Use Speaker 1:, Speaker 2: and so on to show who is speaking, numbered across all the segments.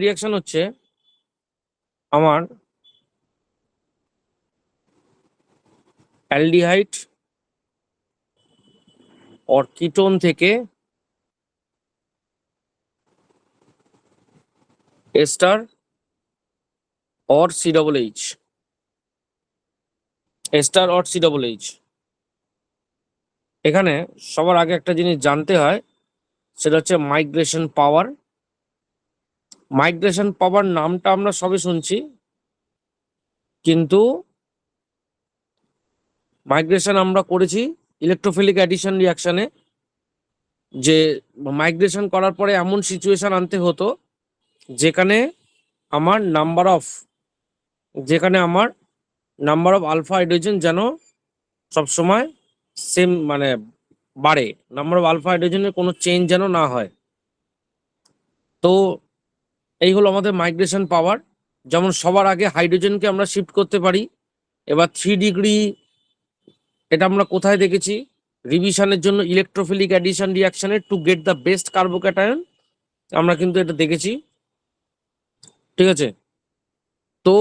Speaker 1: Reaction হচ্ছে আমার aldehyde or ketone থেকে ester or C double H, ester or C double H. এখানে সবার আগে একটা জিনিস জানতে হয়, সেটা হচ্ছে মাইগ্রেশন পাওয়ার। মাইগ্রেশন পাওয়ার নামটা আমরা সবে শুনছি, কিন্তু মাইগ্রেশন আমরা করেছি ইলেকট্রোফিলিক অ্যাডিশন রিয়াকশনে, যে মাইগ্রেশন করার পরে এমন সিচুয়েশন আনতে হতো যেখানে আমার নাম্বার অফ আলফা হাইড্রোজেন যেন সবসময় সেম মানে বাড়ে, নাম্বার অফ আলফা হাইড্রোজেনের কোনো চেঞ্জ যেন না হয়। তো এই হলো আমাদের মাইগ্রেশন পাওয়ার। যেমন সবার আগে হাইড্রোজেনকে আমরা শিফট করতে পারি। এবার 3 ডিগ্রি, এটা আমরা কোথায় দেখেছি? রিভিশনের জন্য ইলেকট্রোফিলিক অ্যাডিশন রিয়াকশনে to get the best carbocation, আমরা কিন্তু এটা দেখেছি। ঠিক আছে, তো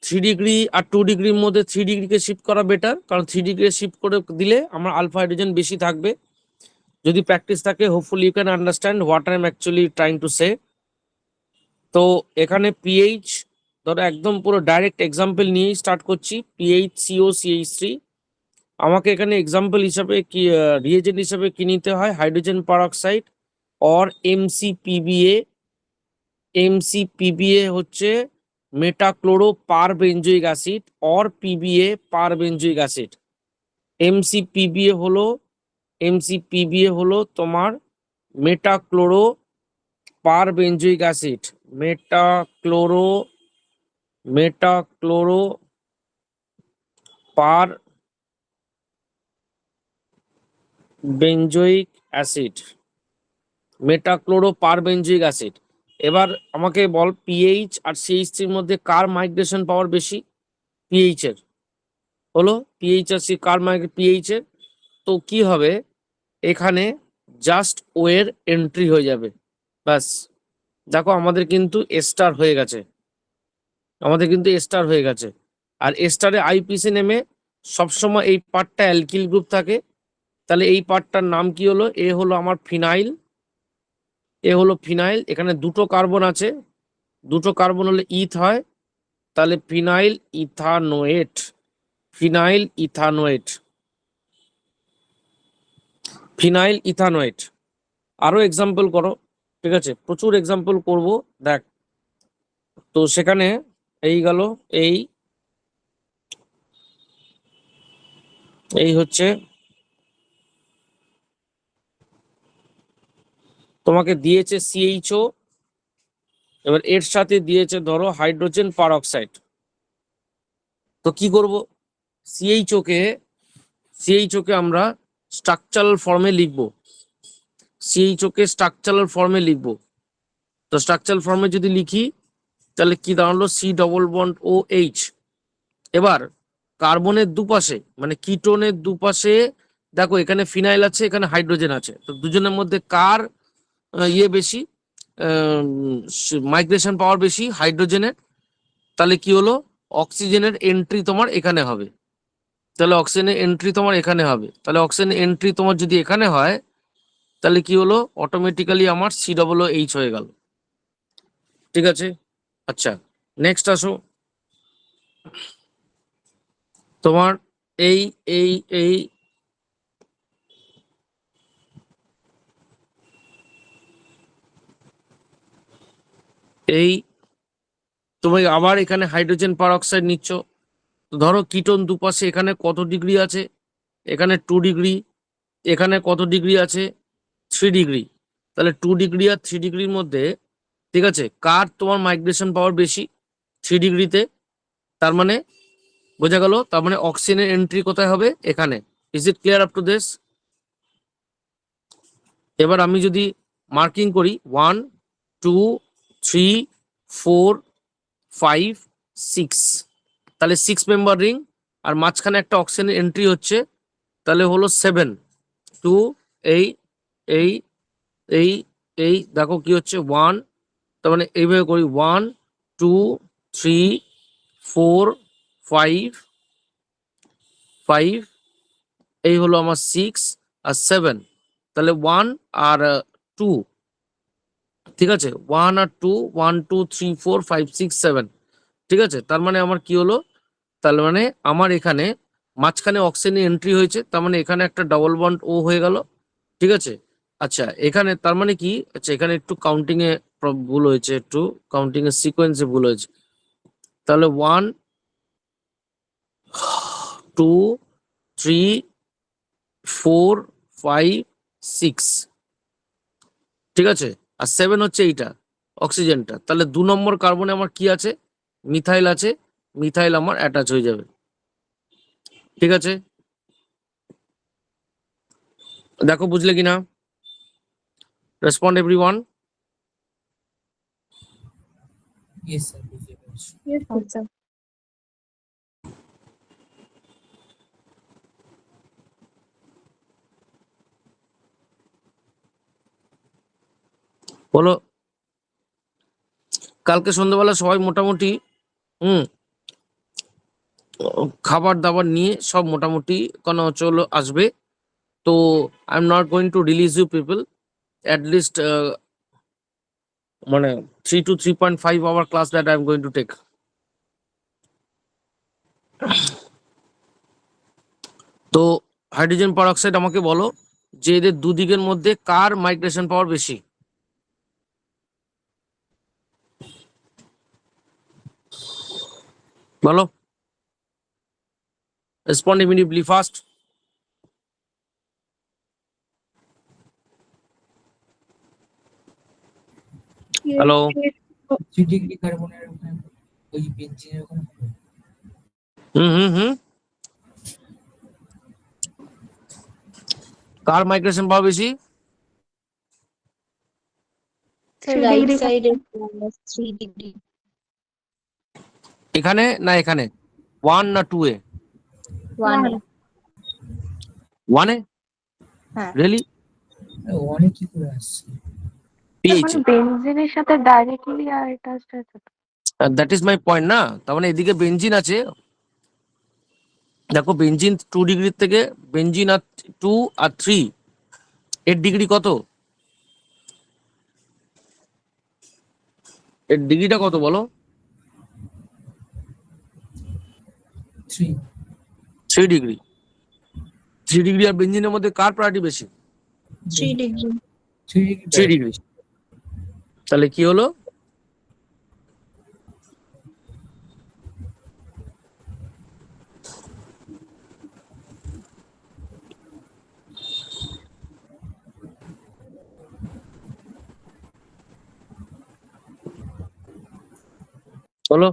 Speaker 1: 3 ডিগ্রি আর 2 ডিগ্রির মধ্যে 3 ডিগ্রিকে শিফট করা বেটার, কারণ 3 ডিগ্রি শিফট করে দিলে আমার আলফা হাইড্রোজেন বেশি থাকবে। যদি প্র্যাকটিস থাকে, hopefully you can understand what I am actually trying to say. তো এখানে পিএইচ, ধরো একদম পুরো ডাইরেক্ট এক্সাম্পল নিয়েই স্টার্ট করছি। পিএইচ সিও সিএইচ3, আমাকে এখানে এক্সাম্পল হিসাবে কি রিয়েজেন্ট হিসাবে কি নিতে হয়? Hydrogen peroxide or MCPBA. MCPBA হচ্ছে meta chloro per benzoic acid or PBA per benzoic acid. MCPBA হলো তোমার meta chloro per benzoic acid, meta chloro per benzoic acid, meta chloro per benzoic acid. এবার আমাকে বল, পিএইচ আর সিএইচ3 মধ্যে কার মাইগ্রেশন পাওয়ার বেশি? পিএইচ এর। হলো পিএইচ আর C কার pH এর। তো কি হবে, এখানে জাস্ট ও এর এন্ট্রি হয়ে যাবে, ব্যাস। দেখো আমাদের কিন্তু এস্টার হয়ে গেছে, আর এস্টারে আইপিসি নেমে সবসময় এই পার্টটা অ্যালকিল গ্রুপ থাকে। তাহলে এই পার্টটার নাম কি হলো? এ হলো আমার ফিনাইল, এখানে দুটো কার্বন আছে, দুটো কার্বন হলে ইথ হয়, তাহলে ফিনাইল ইথানোয়েট। আরো এক্সাম্পল করো, ঠিক আছে, প্রচুর এক্সাম্পল করব, দেখ। তো সেখানে এই গেল, এই হচ্ছে তোমাকে দিয়েছে সিএইচও, এবার এর সাথে দিয়েছে ধরো হাইড্রোজেন পারঅক্সাইড। তো কি করব? সিএইচও কে আমরা স্ট্রাকচারাল ফর্মে লিখবো, তো স্ট্রাকচারাল ফর্মে যদি লিখি, তাহলে কি দাঁড়ালো? C double bond O H. এবার কার্বনের দুপাশে মানে কিটোনের দুপাশে দেখো, এখানে ফিনাইল আছে, এখানে হাইড্রোজেন আছে, তো দুজনের মধ্যে কার বেশি, মাইগ্রেশন পাওয়ার বেশি? হাইড্রোজেনের। তাহলে কি হলো? অক্সিজেনের এন্ট্রি তোমার এখানে হবে, তাহলে অক্সিজেনের এন্ট্রি তোমার যদি এখানে হয়, তাহলে কি হলো? অটোমেটিক্যালি আমার সি ডবল এইচ হয়ে গেল। ঠিক আছে, আচ্ছা, নেক্সট আসো। তোমার এই এই এই এই তুমি আবার এখানে হাইড্রোজেন পারঅক্সাইড নিচ্ছ। ধরো কিটোন দুপাশে এখানে কত ডিগ্রি আছে? এখানে 2 ডিগ্রি, এখানে কত ডিগ্রি আছে? 3 ডিগ্রি। তাহলে 2 ডিগ্রি আর 3 ডিগ্রির মধ্যে, ঠিক আছে, কার তোমার মাইগ্রেশন পাওয়ার বেশি? 3 ডিগ্রিতে। তার মানে বোঝা গেল, তার মানে অক্সিজেনের এন্ট্রি কোথায় হবে? এখানে। Is it clear up to this? এবার আমি যদি মার্কিং করি 1 2 3 4 5 6, তাহলে 6 মেম্বার রিং, আর মাঝখানে একটা অক্সিজেনের এন্ট্রি হচ্ছে, তাহলে হলো 7 2 এই এই এই এই দেখো কি হচ্ছে, 1 তার মানে এইভাবে করি 1 2 3 4 5 5, এই হলো আমার 6 আর 7, তাহলে 1 আর 2, ঠিক আছে, 1 আর 2, 1 2 3 4 5 6 7, ঠিক আছে। তার মানে আমার কি হলো, তার মানে আমার এখানে মাঝখানে অক্সিজেন এন্ট্রি হয়েছে, তার মানে এখানে একটা ডাবল বন্ড ও হয়ে গেল, ঠিক আছে। আচ্ছা এখানে তার মানে কি, আচ্ছা এখানে একটু কাউন্টিং এ ভুল হয়েছে, একটু কাউন্টিং এর সিকোয়েন্সে ভুল হয়েছে, তাহলে 1 2 3 4 5 6, ঠিক আছে। আর 7 হচ্ছে এইটা অক্সিজেনটা, তাহলে 2 নম্বর কার্বনে আমার কি আছে, মিথাইল আছে, মিথাইল আমার অ্যাটাচ হয়ে যাবে, ঠিক আছে। দেখো বুঝলে কিনা, রেসপন্ড এভরিওয়ান।
Speaker 2: Yes, sir. বুঝতে পেরেছি।
Speaker 3: Yes, sir.
Speaker 1: বলো, কালকে সন্ধ্যাবেলা সবাই মোটামুটি হুম খাবার দাবার নিয়ে সব মোটামুটি কোনো চলো আসবে। তো I am not going to release you people, at least মানে 3 to 3.5 hour class that I am going to take. তো হাইড্রোজেন পারঅক্সাইড আমাকে বলো যে এদের দুদিকের মধ্যে কার মাইগ্রেশন পাওয়ার বেশি, বলো, respond immediately fast. Hello,
Speaker 2: 3 degree কার্বনের ওখানে ওই বেঞ্জিনের ওখানে হবে।
Speaker 1: হুম, কার মাইগ্রেশন পাওয়ার বেশি,
Speaker 3: Sir,
Speaker 4: 3
Speaker 3: right
Speaker 4: degree
Speaker 3: side is minus 3 degree.
Speaker 1: এখানে না এখানে, 1 না 2 এ,
Speaker 3: 1.
Speaker 1: 1 এ
Speaker 3: হ্যাঁ।
Speaker 1: রিয়েলি,
Speaker 2: অনেক কি করে আসছে?
Speaker 1: পিএইচ,
Speaker 4: মানে বেনজিনের সাথে ডাইরেক্টলি আর এটা
Speaker 1: দ্যাট ইজ মাই পয়েন্ট না। তার মানে এদিকে বেনজিন আছে, দেখো বেনজিন 2 ডিগ্রি থেকে, বেনজিন আর 2 আর 3 এর ডিগ্রি কত, এর ডিগ্রিটা কত বলো,
Speaker 2: 3
Speaker 1: 3 ডিগ্রি। 3 ডিগ্রি আর বেনজিনের মধ্যে কার প্রায়োরিটি বেশি,
Speaker 3: 3 degree.
Speaker 2: 3 degree
Speaker 1: 3 degree. তাহলে কি হলো, বলো,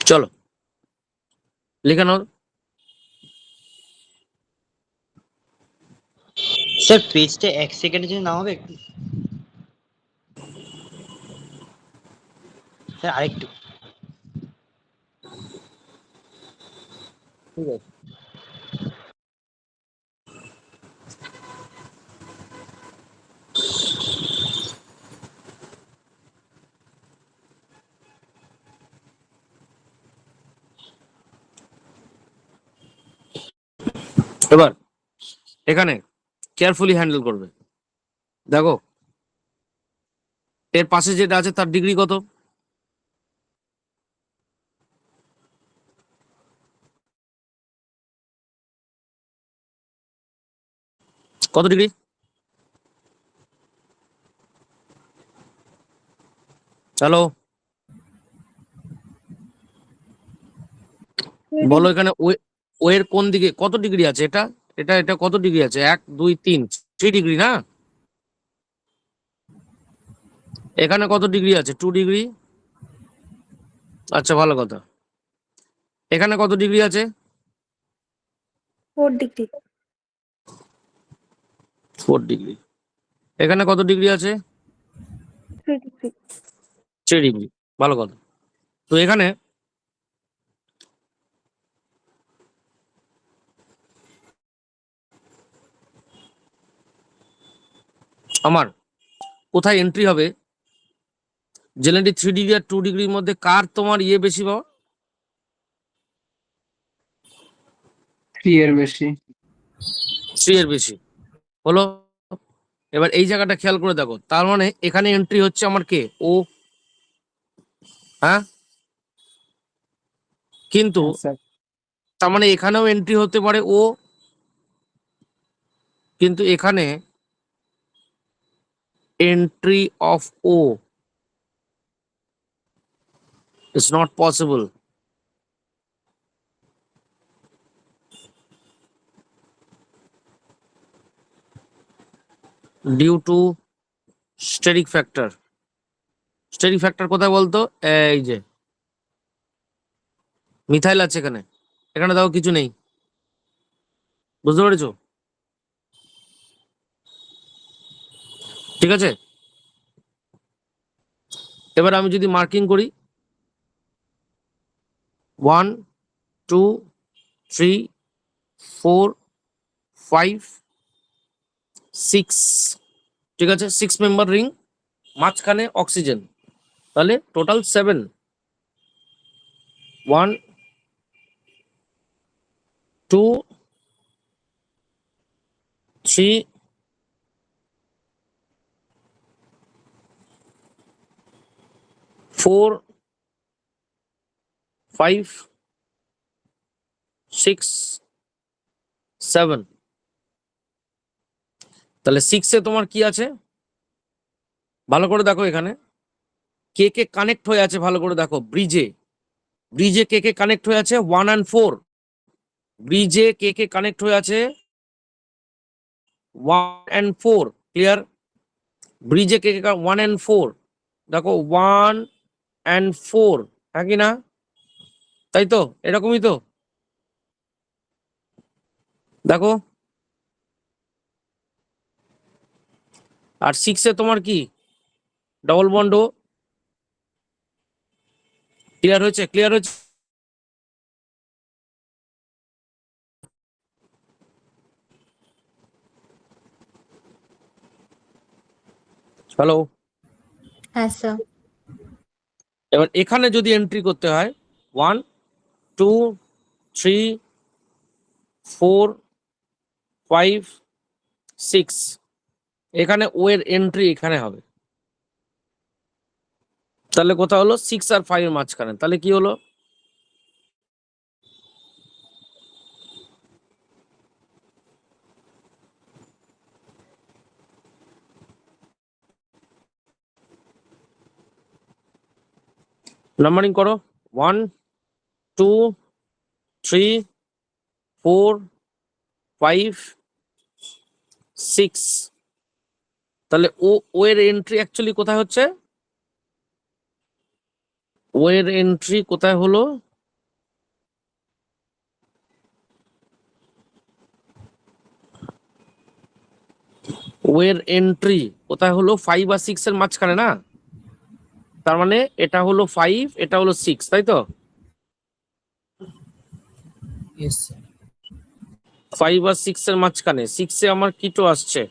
Speaker 1: চলো লিখে নাও।
Speaker 5: স্যার পেজটা 1 সেকেন্ডের জন্য না হবে একটু, স্যার আরেকটু।
Speaker 1: ঠিক আছে, এবার এখানে কেয়ারফুলি হ্যান্ডেল করবে। দেখো এর পাশে যেটা আছে তার ডিগ্রি কত? কত ডিগ্রি? হ্যালো, বলো এখানে ও এর কোন দিকে কত ডিগ্রি আছে? এটা এটা এটা কত ডিগ্রি আছে? 1 2 3 3 ডিগ্রি না? এখানে কত ডিগ্রি আছে? 2 ডিগ্রি। আচ্ছা, ভালো কথা। এখানে কত ডিগ্রি আছে?
Speaker 3: 4 ডিগ্রি।
Speaker 1: 4 ডিগ্রি। এখানে কত ডিগ্রি আছে?
Speaker 3: 3 ডিগ্রি।
Speaker 1: 3 ডিগ্রি। ভালো কথা। তো এখানে আমার কোথায় এন্ট্রি হবে? জেনারেলি 3 ডিগ্রি আর 2 ডিগ্রির মধ্যে কার তোমার ইয়ে বেশি পাও?
Speaker 6: 3 এর বেশি।
Speaker 1: 3 এর বেশি হলো। এবার এই জায়গাটা খেয়াল করে দেখো, তার মানে এখানে এন্ট্রি হচ্ছে আমার কে? ও। হ্যাঁ, কিন্তু
Speaker 6: স্যার
Speaker 1: তার মানে এখানেও এন্ট্রি হতে পারে ও, কিন্তু এখানে entry of O is not possible. Due to steric factor. Steric factor কোথায় বলতো? এই যে মিথাইল আছে এখানে, এখানে দেখো কিছু নেই। বুঝতে পেরেছো? ঠিক আছে, এবার আমি যদি মার্কিং করি 1 2 3 4 5 6, ঠিক আছে, 6 মেম্বার রিং, মাঝখানে অক্সিজেন, তাহলে টোটাল 7। 1 2 3 4 5 6 7। তাহলে 6 এ তোমার কি আছে? ভালো করে দেখো এখানে কে কে কানেক্ট হয়ে আছে, ভালো করে দেখো। ব্রিজে ব্রিজে কে কে কানেক্ট হয়ে আছে? 1 and 4। ব্রিজে কে কে কানেক্ট হয়ে আছে? 1 and 4। ক্লিয়ার? ব্রিজে কে কে 1 and 4, দেখো 1 and 4, হ্যাঁ কি না? তাই তো, এরকমই তো। দেখো আর 6 এ তোমার কি? ডবল বন্ড ও। ক্লিয়ার হয়েছে? ক্লিয়ার হয়েছে? হ্যালো,
Speaker 3: হ্যাঁ স্যার।
Speaker 1: এবার এখানে যদি এন্ট্রি করতে হয় 1 2 3 4 5 6, এখানে ও এর এন্ট্রি এখানে হবে। তাহলে কোথায় হলো? 6 আর 5 এর মাঝখানে। তাহলে কি হলো? নাম্বারিং করো 1 2 3 4 5 6। তাহলে ও এর এন্ট্রি অ্যাকচুয়ালি কোথায় হচ্ছে? ও এর এন্ট্রি কোথায় হলো? ও এর এন্ট্রি কোথায় হলো? 5 আর 6 এর মাঝখানে না? তার মানে এটা হলো 5, এটা হলো 6, তাই তো?
Speaker 2: Yes sir.
Speaker 1: 5 আর 6 এর মাঝখানে। 6 এ আমার কিটো আসছে,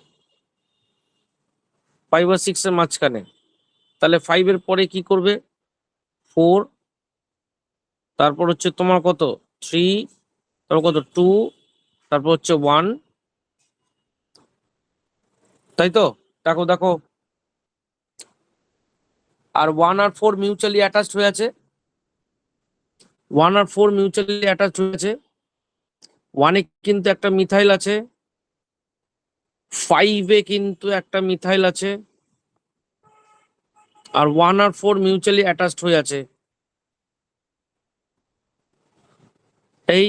Speaker 1: 5 আর 6 এর মাঝখানে। তাহলে 5 এর পরে কি করবে? 4, তারপর হচ্ছে তোমার কত? 3, তারপর কত? 2 তারপর হচ্ছে 1, তাই তো? দেখো দেখো, আর 1 আর 4 মিউচুয়ালি অ্যাটাচড হয়ে আছে। 1 আর 4 মিউচুয়ালি অ্যাটাচড হয়ে আছে। 1 এ কিন্তু একটা মিথাইল আছে, 5 এ কিন্তু একটা মিথাইল আছে, আর 1 আর 4 মিউচুয়ালি অ্যাটাচড হয়ে আছে। এই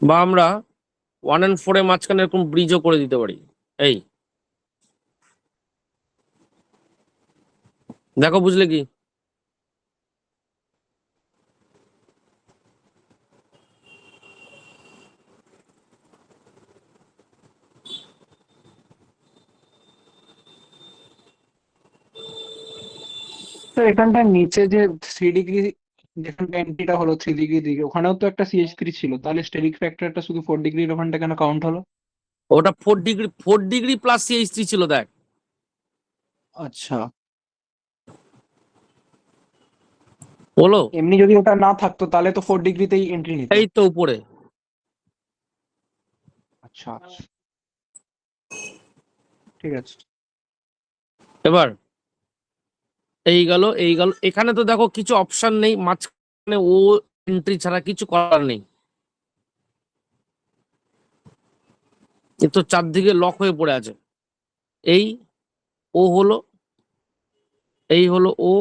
Speaker 1: বা আমরা 1 and 4 এর মাঝখানে এরকম ব্রিজও করে দিতে পারি। এই দেখো, বুঝলে কি?
Speaker 6: তো এখানটার নিচে যে 3 ডিগ্রি, যেখানটা এন্ট্রিটা হলো 3 ডিগ্রি দিকে, ওখানেও তো একটা CH3 ছিল, তাহলে স্টেরিক ফ্যাক্টরটা শুধু 4 ডিগ্রির ওখানটা কেন কাউন্ট হলো?
Speaker 1: ওটা 4 ডিগ্রি প্লাস CH3 ছিল, দেখ।
Speaker 6: আচ্ছা,
Speaker 1: বলো,
Speaker 6: এমনি যদি ওটা না থাকতো তাহলে তো 4 ডিগ্রিতেই এন্ট্রি নিত।
Speaker 1: এই তো উপরে।
Speaker 6: আচ্ছা আচ্ছা, ঠিক আছে।
Speaker 1: এবার এই গেল, এই গেল। এখানে তো দেখো কিছু অপশন নেই, মাঝখানে ও এন্ট্রি ছাড়া কিছু করার নেই। এ তো চারদিকে লক হয়ে পড়ে আছে। এই ও হলো, এই হলো ও,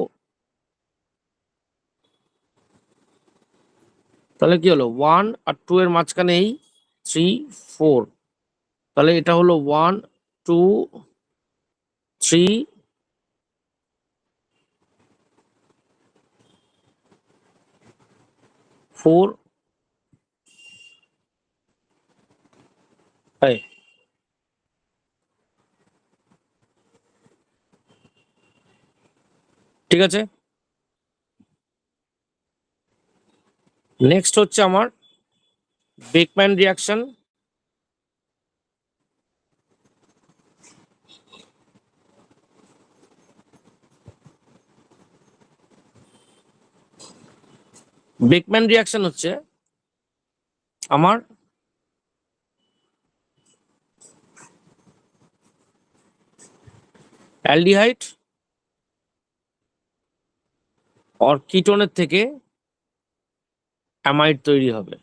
Speaker 1: তাহলে কি হলো? 1 আর 2 এর মাঝখানে এই 3, 4, তাহলে এটা হলো 1, 2, 3, 4। এই ঠিক আছে। নেক্সট হচ্ছে আমার বেকম্যান রিয়াকশন। বেকম্যান রিয়াকশন হচ্ছে আমার অ্যালডিহাইড আর কিটোনের থেকে অ্যামাইড তৈরি হবে।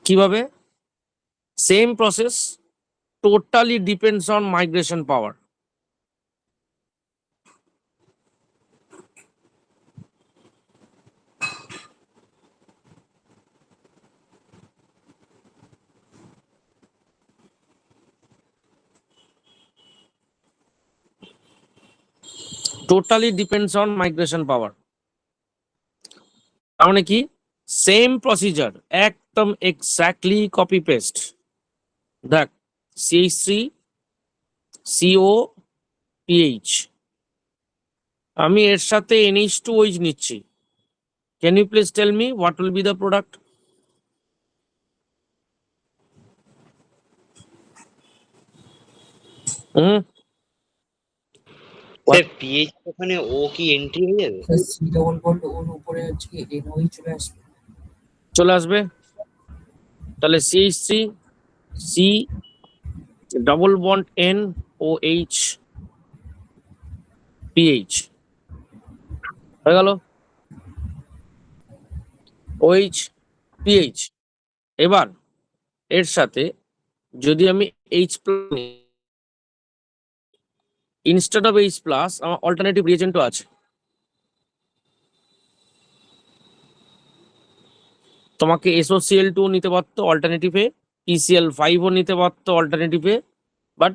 Speaker 1: কিভাবে? Same process, totally depends on migration power. Totally depends on migration power. তার মানে কি? সেম প্রসিজার, একদম এক্স্যাক্টলি কপি পেস্ট। দেখ, CH3, CO, PH, আমি এর সাথে NH2OH নিচ্ছি। Can you please tell me what will be the product? Hmm,
Speaker 5: sir PH ওখানে ও কি এন্ট্রি হয়ে যাবে?
Speaker 2: স্যার সি ডবল বন্ড ওর উপরে হচ্ছে কি NOE চলে আসবে।
Speaker 1: চলে আসবে। তাহলে CH3, C double bond NOH, PH হয়ে গেল, OH, PH। এবার এর সাথে যদি আমি H plus, instead of H plus আমার অল্টারনেটিভ রিয়েজেন্টও আছে। তোমাকে SOCl2 নিতে পারতো অল্টারনেটিভে, PCl5ও নিতে পারতো অল্টারনেটিভে, বাট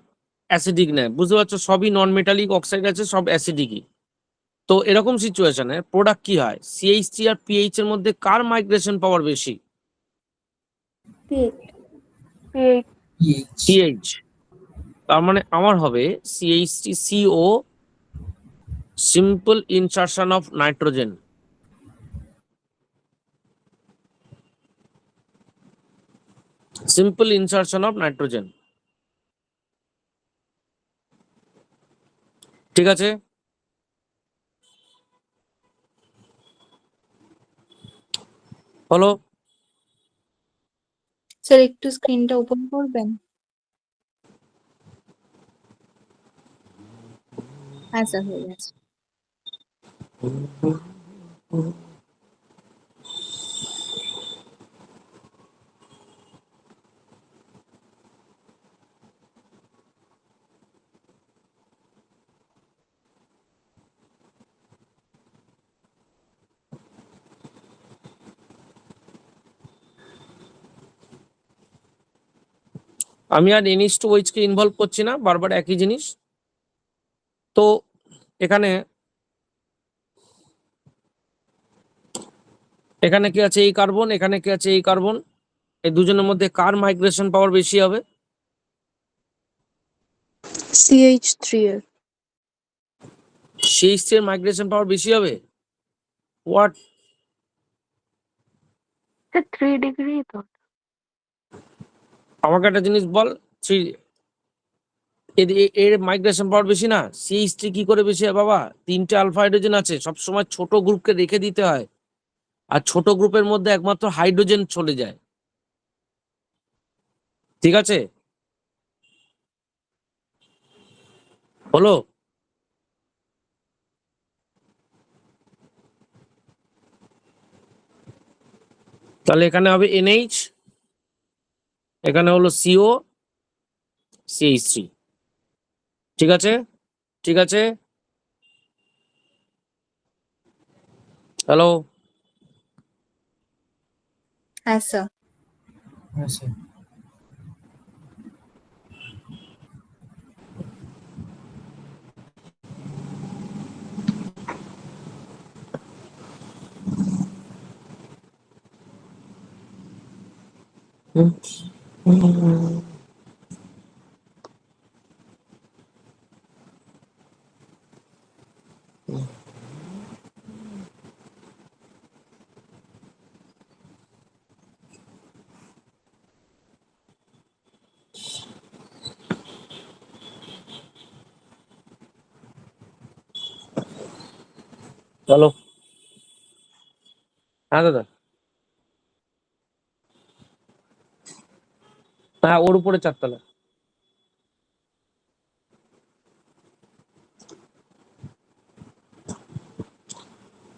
Speaker 1: অ্যাসিডিক নেয়। বুঝতে পারছো? সবই নন মেটালিক অক্সাইড আছে, সব অ্যাসিডিকই। তো এরকম সিচুয়েশনে প্রোডাক্ট কি হয়? CH3 আর PH এর মধ্যে কার মাইগ্রেশন পাওয়ার বেশি?
Speaker 4: এই
Speaker 2: PH
Speaker 1: PH। তার মানে আমার হবে CH3CO, simple insertion of nitrogen. Simple insertion of nitrogen. ঠিক আছে, হলো।
Speaker 3: স্যার একটু স্ক্রিনটা ওপেন করবেন। হ্যাঁ স্যার, হয়ে গেছে।
Speaker 1: আমি আর NH2OH কে ইনভলভ করছি না, বারবার একই জিনিস। তো এখানে এখানে কি আছে, এই কার্বন, এখানে কি আছে, এই কার্বন। এই দুজনের মধ্যে কার মাইগ্রেশন পাওয়ার বেশি হবে?
Speaker 3: CH3 এর।
Speaker 1: CH3 এর মাইগ্রেশন পাওয়ার বেশি হবে। হোয়াট?
Speaker 4: 3 ডিগ্রি তো।
Speaker 1: আমাকে একটা জিনিস বল, এর মাইগ্রেশন পাওয়ার বেশি না? CH3 কি করে বেশি হয় বাবা? 3টে আলফা হাইড্রোজেন আছে, সবসময় ছোট গ্রুপকে রেখে দিতে হয়, আর ছোট গ্রুপের মধ্যে একমাত্র হাইড্রোজেন চলে যায়। ঠিক আছে, হলো। তাহলে এখানে হবে NH, এখানে হলো CO, CH3। ঠিক আছে, ঠিক আছে, হ্যালো।
Speaker 3: হ্যাঁ স্যার।
Speaker 2: হ্যাঁ স্যার।
Speaker 1: হ্যালো, হ্যাঁ দাদা। হ্যাঁ, ওর উপরে 4 তলা।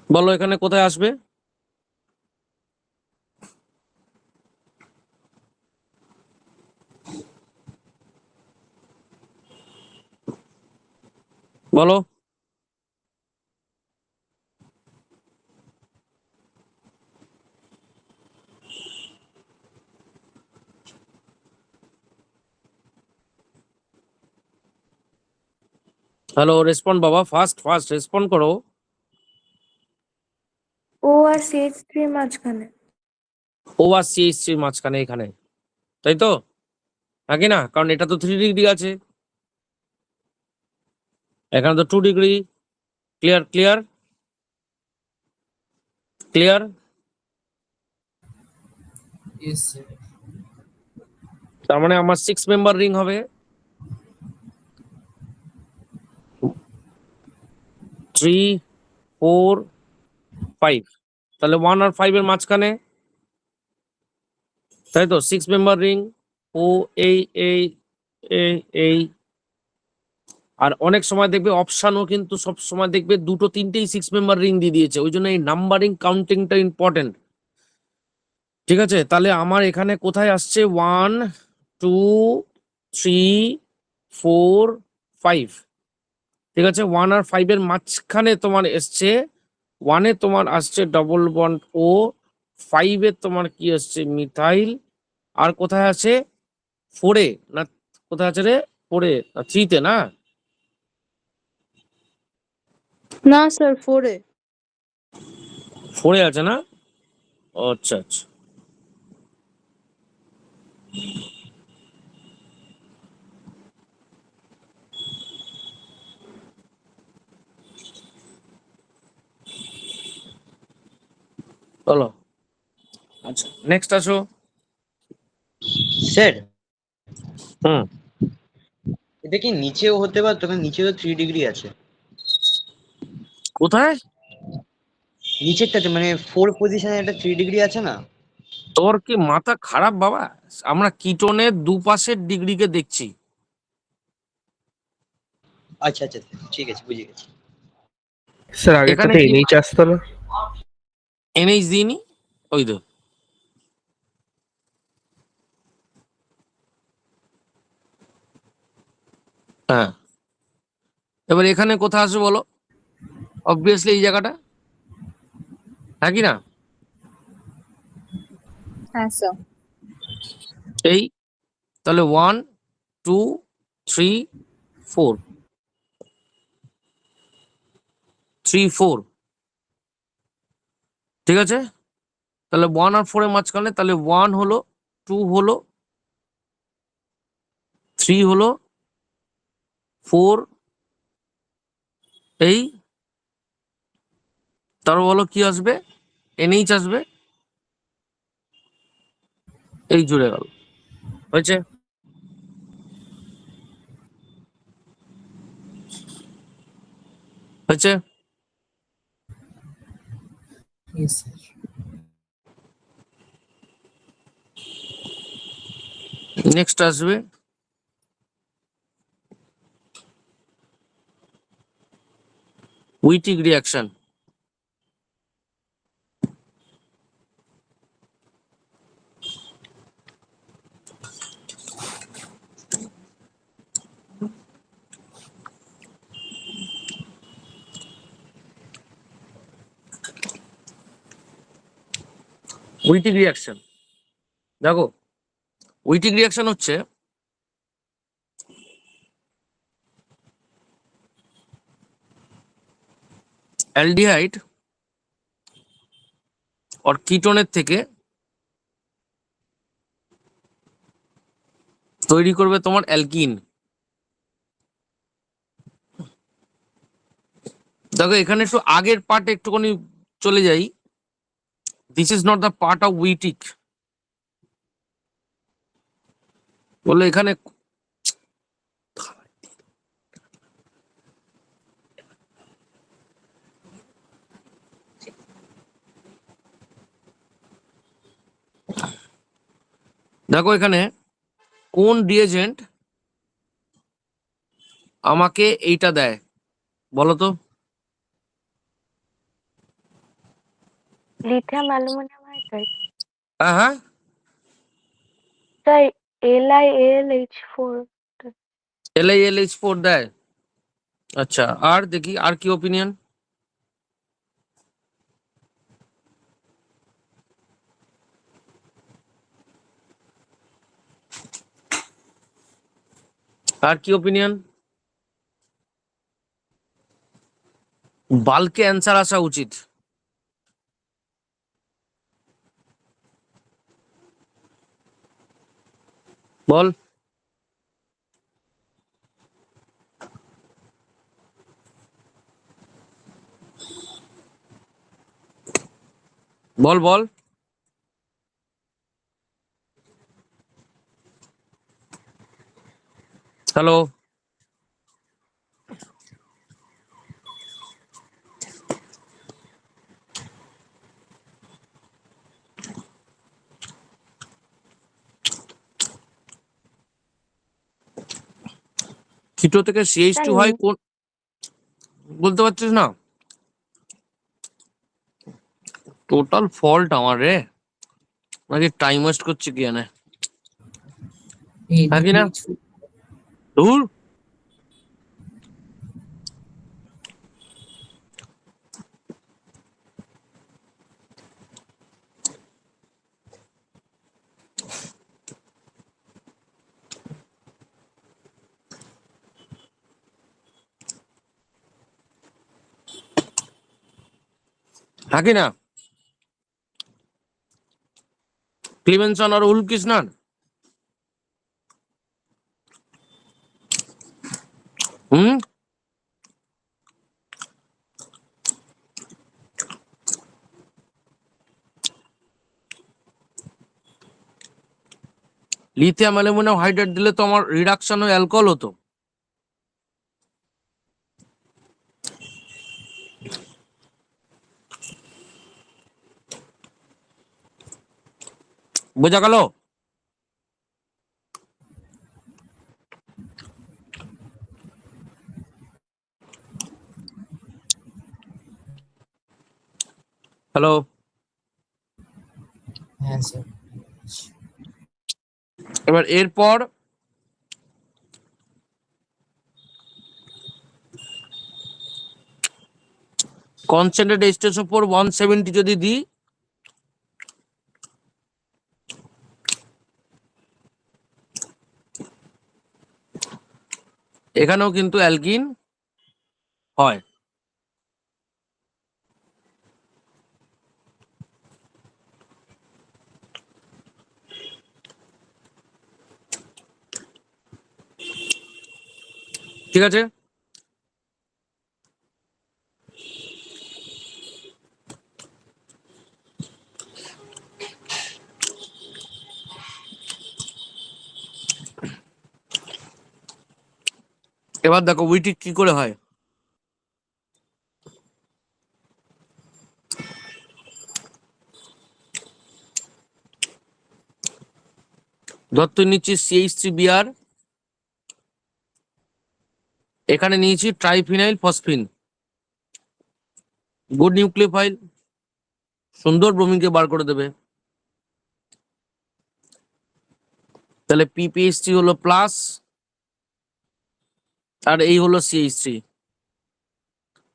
Speaker 1: বলো এখানে কোথায় আসবে? বলো। হ্যালো, রেসপন্ড বাবা, ফাস্ট ফাস্ট রেসপন্ড করো।
Speaker 3: ও আর CH3 মাঝখানে।
Speaker 1: ও আর CH3 মাঝখানে এখানে, তাই তো? নাকি না? কারণ এটা তো 3 ডিগ্রি আছে, এখানে তো 2 degree. Clear clear clear.
Speaker 2: Yes sir.
Speaker 1: তার মানে আমার 6 মেম্বার রিং হবে। 3, 4, 5। তাহলে 1 আর 5 এর মাঝখানে, তাই তো? 6 মেম্বার রিং। ও এই এই এই এই। আর অনেক সময় দেখবে অপশানও কিন্তু সব সময় দেখবে 2-3টেই 6 মেম্বার রিং দিয়ে দিয়েছে, ওই জন্য এই নাম্বারিং কাউন্টিংটা ইম্পর্টেন্ট। ঠিক আছে, তাহলে আমার এখানে কোথায় আসছে? 1, 2, 3, 4, 5। ঠিক আছে, 1 আর 5 এর মাঝখানে তোমার এসছে, 1-এ তোমার আসছে ডবল বন্ড ও, 5-এ তোমার কি আসছে? মিথাইল। আর কোথায় আছে? 4-এ না, কোথায় আছে রে? 4-এ না 3-তে না?
Speaker 3: না স্যার, 4 এ।
Speaker 1: 4-এ আছে না? আচ্ছা আচ্ছা, চলো। আচ্ছা, নেক্সট আসো।
Speaker 5: স্যার
Speaker 1: হুম
Speaker 5: এটা কি নিচেও হতে পারতো, কারণ নিচে তো 3 ডিগ্রি আছে।
Speaker 1: কোথায়?
Speaker 5: নিচেরটাতে মানে 4 পজিশনে একটা 3 ডিগ্রি আছে না?
Speaker 1: তোর কি মাথা খারাপ বাবা? আমরা কিটোনের দুপাশের ডিগ্রিকে দেখছি।
Speaker 5: আচ্ছা আচ্ছা আচ্ছা, ঠিক আছে, বুঝে গেছি।
Speaker 7: স্যার
Speaker 1: এখানে
Speaker 7: আগেরটাতে
Speaker 1: কি
Speaker 7: এনএইচ আসতো না?
Speaker 1: এনএইচ দিইনি? ওই তো। হ্যাঁ, এবার এখানে কোথায় আসবে বলো? অবভিয়াসলি এই জায়গাটা, হ্যাঁ কি না?
Speaker 3: হ্যাঁ স্যার।
Speaker 1: এই তাহলে 1 2 3 4, 3 4, ঠিক আছে। তাহলে 1 আর 4 এর মাঝখানে, তাহলে 1 হলো, 2 হলো, 3 হলো, 4, এই তারপর বলো কি আসবে? এনএইচ আসবে, এই জুড়ে গেল। হয়েছে? হয়েছে?
Speaker 2: Yes sir.
Speaker 1: নেক্সট আসবে উইটিক রিয়াকশন। উইটিক রিয়াকশন দেখো, উইটিক রিয়াকশন হচ্ছে অ্যালডিহাইড আর কিটোনের থেকে তৈরি করবে তোমার অ্যালকিন। দেখো এখানে একটু আগের পার্টে একটুখানি চলে যাই। This is not the part of Wittig. বললো এখানে দেখো এখানে কোন রিয়েজেন্ট আমাকে এইটা দেয় বলো তো?
Speaker 4: Lithium aluminium hydride.
Speaker 1: হ্যাঁ হ্যাঁ,
Speaker 4: স্যার LiAlH4।
Speaker 1: LiLH4 দেয়। আচ্ছা, আর দেখি আর কি ওপিনিয়ন। আর কি ওপিনিয়ন? বাল্কে অ্যান্সার আসা উচিত। বল বল বল। হ্যালো, কিটো থেকে সিএইচ
Speaker 4: স্যার
Speaker 1: টু হয় কোন, বলতে পারছিস না? টোটাল ফল্ট আমার রে, নাকি টাইম ওয়েস্ট করছি কি জানে,
Speaker 2: এই
Speaker 1: হ্যাঁ কি না?
Speaker 2: DPH4।
Speaker 1: ধুর, হ্যাঁ কি না? ক্লিমেনসন আর উল কৃষ্ণন, হুম, লিথিয়াম অ্যালুমিনিয়াম হাইড্রাইড দিলে তো আমার রিডাকশন ও অ্যালকোহল হতো। বোঝা গেল? হ্যালো,
Speaker 2: হ্যাঁ স্যার।
Speaker 1: এবার এরপর কনসেন্ট্রেট H2SO4 170 যদি দিই, এখানেও কিন্তু অ্যালকিন হয়। ঠিক আছে, এবার দেখো উইটিক কি করে হয়। ধর তুই নিচ্ছি CH3Br, এখানে নিয়েছি ট্রাইফিনাইল ফসফিন, গুড নিউক্লিওফাইল, সুন্দর ব্রোমিনকে বার করে দেবে। তাহলে PPH3 হলো প্লাস, আর এই হলো CH3।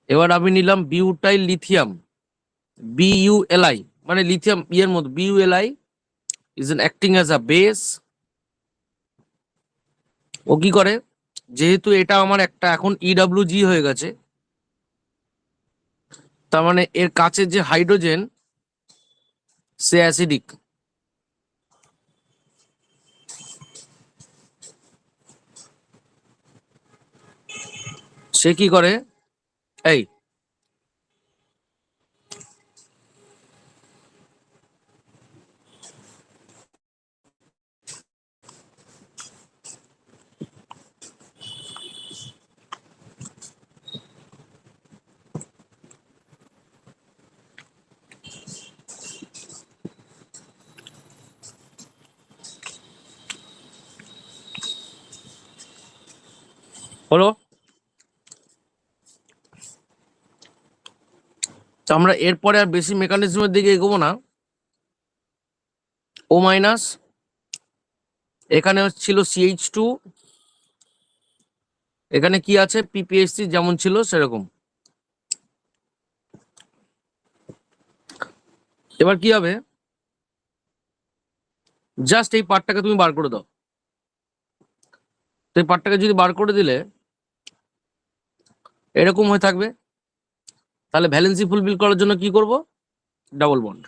Speaker 1: এবার আমি নিলাম বিউটাইল লিথিয়াম, BULI, মানে লিথিয়াম ইয়ের মতো, BULI is an acting as a base. ও কি করে, যেহেতু এটা আমার একটা এখন EWG হয়ে গেছে, তার মানে এর কাছে যে হাইড্রোজেন সে অ্যাসিডিক। সে কি করে, এই হলো। তো আমরা এরপরে আর বেশি মেকানিজমের দিকে এগোবো না। O মাইনাস, এখানে ছিল CH2, এখানে কি আছে PPH3 যেমন ছিল সেরকম। এবার কি হবে, জাস্ট এই পার্টটাকে তুমি বার করে দাও। তো এই পার্টটাকে যদি বার করে দিলে এরকম হয়ে থাকবে, তাহলে ভ্যালেন্সি ফুলফিল করার জন্য কি করব, ডাবল বন্ড।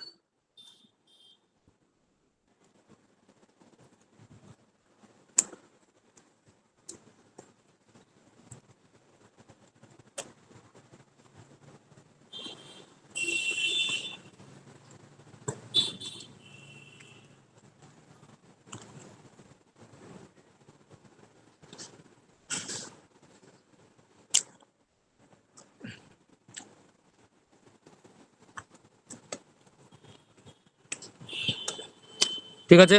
Speaker 1: ঠিক আছে,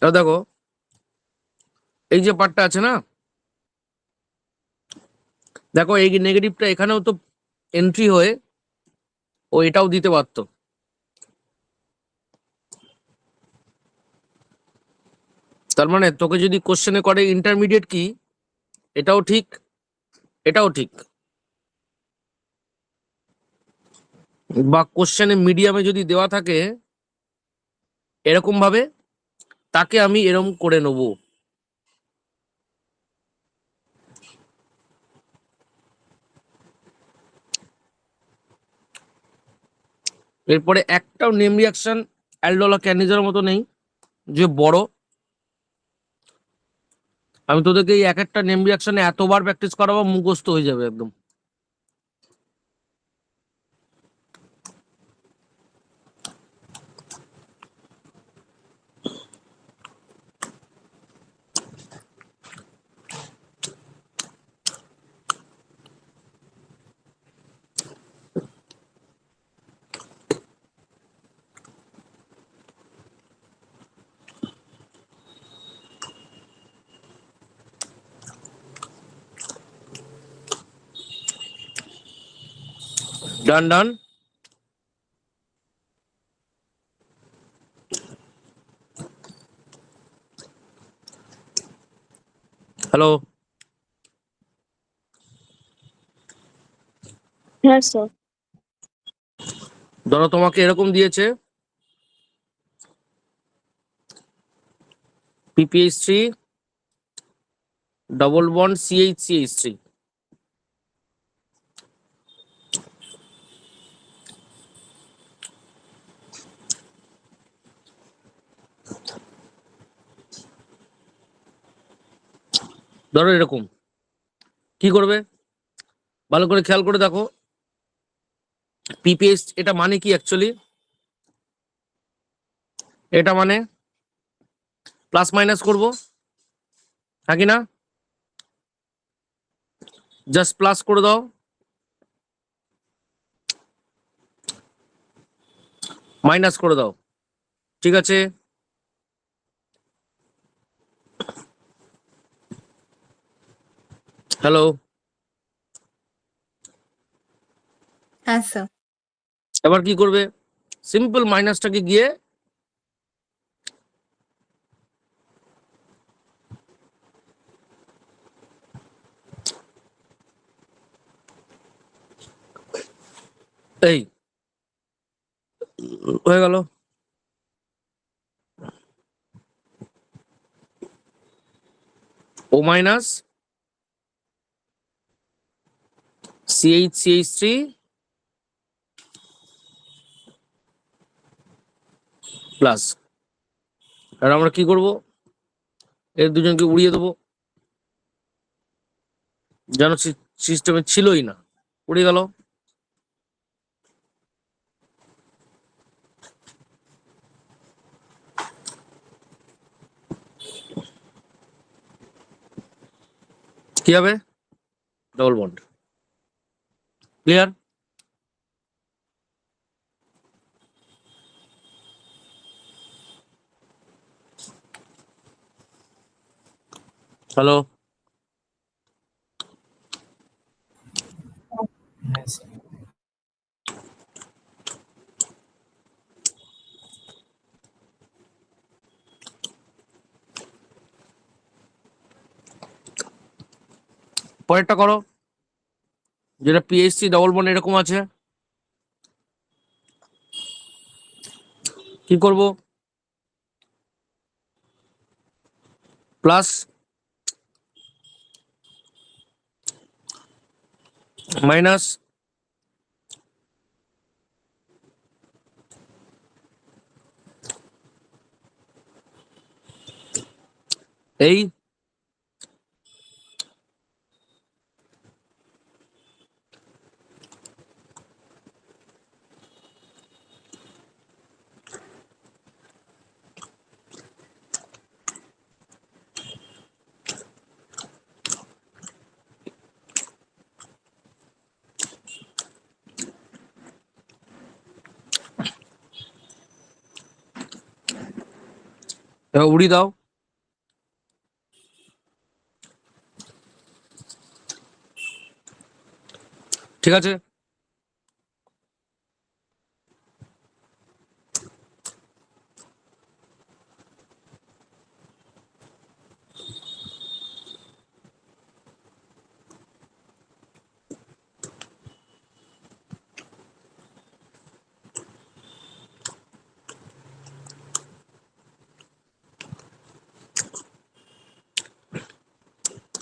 Speaker 1: এবার দেখো এই যে পার্টটা আছে না, দেখো এই নেগেটিভটা এখানেও তো এন্ট্রি হয়ে ও এটাও দিতে পারতো। তার মানে তোকে যদি কোশ্চেনে করে ইন্টারমিডিয়েট কি, এটাও ঠিক এটাও ঠিক, বা কোশ্চেনে মিডিয়ামে যদি দেওয়া থাকে এরকম ভাবে, তাকে আমি এরকম করে নেব। এরপরে একটাও নেম রিয়াকশন অ্যালডোলা ক্যান্ডিজের মতো নেই যে বড়। আমি তোদেরকে এই এক একটা নেম রিয়াকশনে এতবার প্র্যাকটিস করাবো মুখস্থ হয়ে যাবে একদম। ডান ডান। হ্যালো,
Speaker 3: হ্যাঁ স্যার।
Speaker 1: ধরো তোমাকে এরকম দিয়েছে PPH3 ডবল বন্ড CH3। ধরো এরকম কি করবে ভালো করে খেয়াল করে দেখো। PPH এটা মানে কি অ্যাকচুয়ালি? এটা মানে প্লাস মাইনাস করব, হ্যাঁ কি না? জাস্ট প্লাস করে দাও, মাইনাস করে দাও, ঠিক আছে? হ্যালো,
Speaker 3: হ্যাঁ স্যার।
Speaker 1: এবার কি করবে? সিম্পল মাইনাসটাকে গিয়ে এই হয়ে গেল। O minus CH3 plus. আর আমরা কি করব? এর দুজনকে উড়িয়ে দেবো, যেন সিস্টেমে ছিলই না, উড়ে গেল। কি হবে? Double bond. ক্লিয়ার? হ্যালো,
Speaker 2: হ্যাঁ স্যার।
Speaker 1: পরেরটা করো, যেটা PHC ডবল বন্ড এরকম আছে। কি করব? প্লাস মাইনাস এই এবার উড়িয়ে দাও। ঠিক আছে?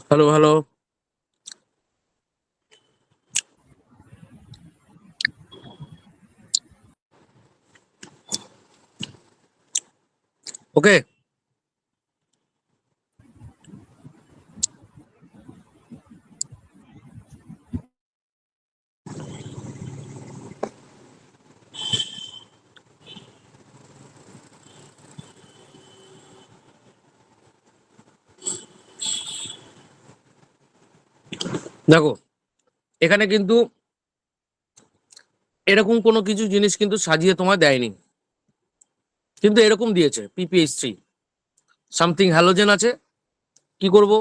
Speaker 1: হ্যালো হ্যালো, ওকে, দেখো এখানে কিন্তু এরকম কোনো কিছু জিনিস কিন্তু সাজিয়ে তোমায় দেয়নি, কিন্তু এরকম দিয়েছে PPH3 সামথিং হ্যালোজেন আছে। কি করব?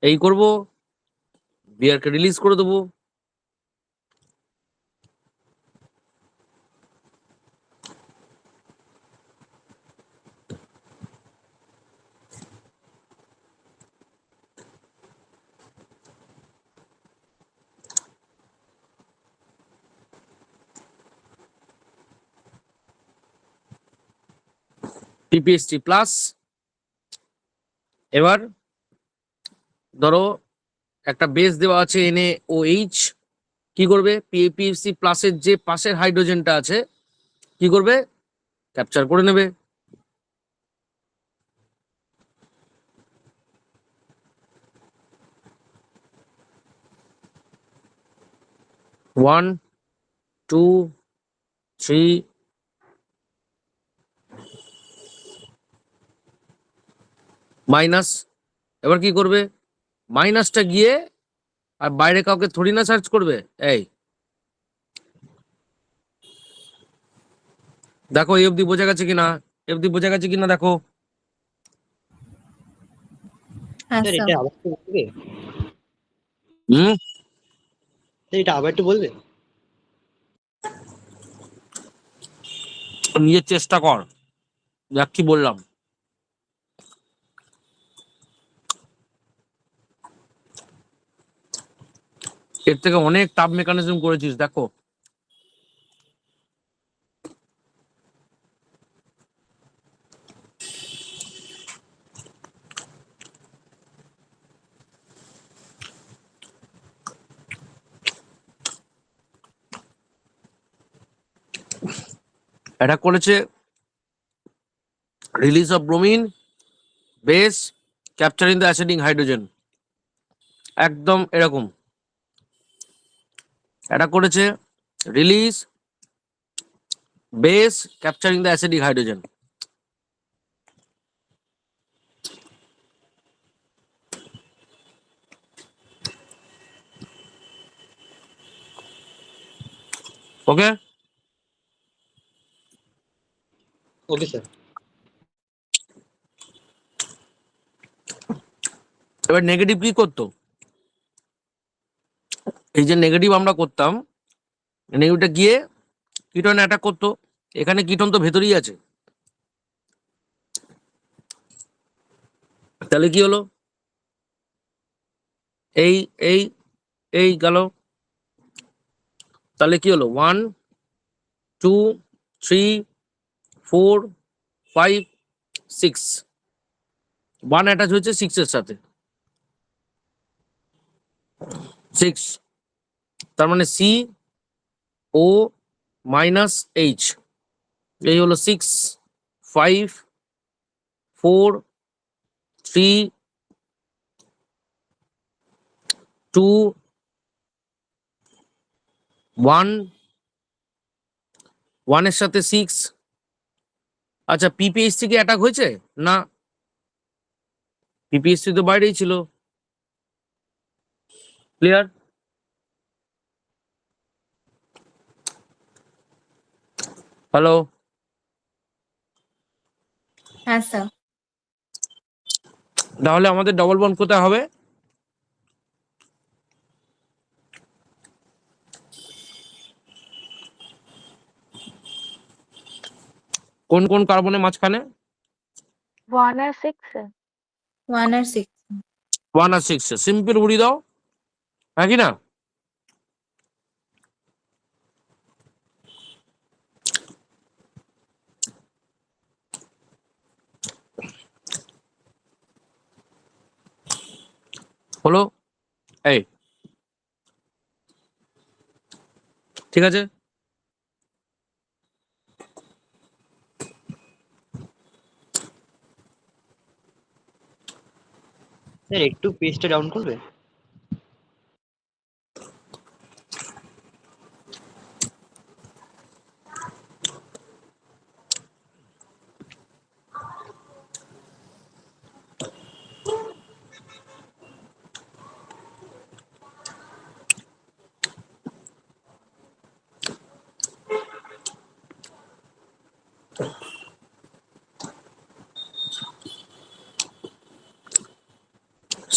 Speaker 1: এই করব, বিয়ারকে রিলিজ করে দেবো। PPH3 plus. এবার ধরো একটা বেস দেওয়া আছে NaOH, কি করবে? PPH3 প্লাসের যে পাশের হাইড্রোজেনটা আছে কি করবে? ক্যাপচার করে নেবে। One, two, three, minus. এবার কি করবে? মাইনাসটা গিয়ে আর বাইরে কাউকে থোড়ি না সার্চ করবে। এই দেখো এই অবধি বোঝা গেছে কিনা, এই অবধি বোঝা গেছে কিনা দেখো।
Speaker 3: হ্যাঁ
Speaker 5: স্যার
Speaker 3: স্যার।
Speaker 5: এটা আবার একটু বলবে?
Speaker 1: হুম,
Speaker 5: স্যার এটা আবার একটু বলবে?
Speaker 1: নিজের চেষ্টা কর, দেখ কি বললাম। এর থেকে অনেক টাফ মেকানিজম করেছিস দেখো। এটা করেছে release of bromine base capturing the acidic hydrogen, একদম এরকম। এটা করেছে release base capturing the acidic hydrogen. Okay,
Speaker 5: okay sir.
Speaker 1: এবার নেগেটিভ কি করতো? এই যে নেগেটিভ আমরা করতাম, নেগেটিভটা গিয়ে কিটন অ্যাটাক করতো। এখানে কিটন তো ভেতরেই আছে, তাহলে কি হলো? এই এই এই গেল, তাহলে কি হলো? 1, 2, 3, 4, 5, 6, 1 অ্যাটাচ হয়েছে 6 এর সাথে, 6, তার মানে CO-H, এই হলো 6, 5, 4, 3, 2, 1, 1 এর সাথে 6। আচ্ছা PPH থেকে অ্যাটাক হয়েছে না? PPH তো বাইরেই ছিল। ক্লিয়ার? হ্যালো,
Speaker 3: হ্যাঁ স্যার।
Speaker 1: তাহলে আমাদের ডবল বন্ড কোথায় হবে? কোন কোন কার্বনের মাঝখানে?
Speaker 4: 1 আর 6 স্যার।
Speaker 3: 1 আর 6।
Speaker 1: 1 আর 6, সিম্পল উড়িয়ে দাও, হ্যাঁ কি না? হলো? এই ঠিক আছে,
Speaker 5: স্যার একটু পেজটা ডাউন করবে?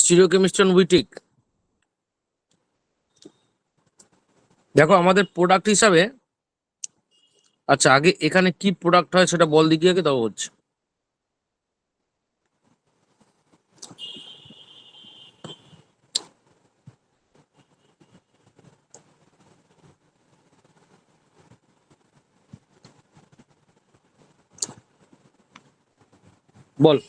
Speaker 1: স্টিরিওকেমিস্ট্রি অন উইটিক। দেখো আমাদের প্রোডাক্ট হিসাবে, আচ্ছা আগে এখানে কি প্রোডাক্ট হয় সেটা বল দিকে আগে, তবে হচ্ছে বল।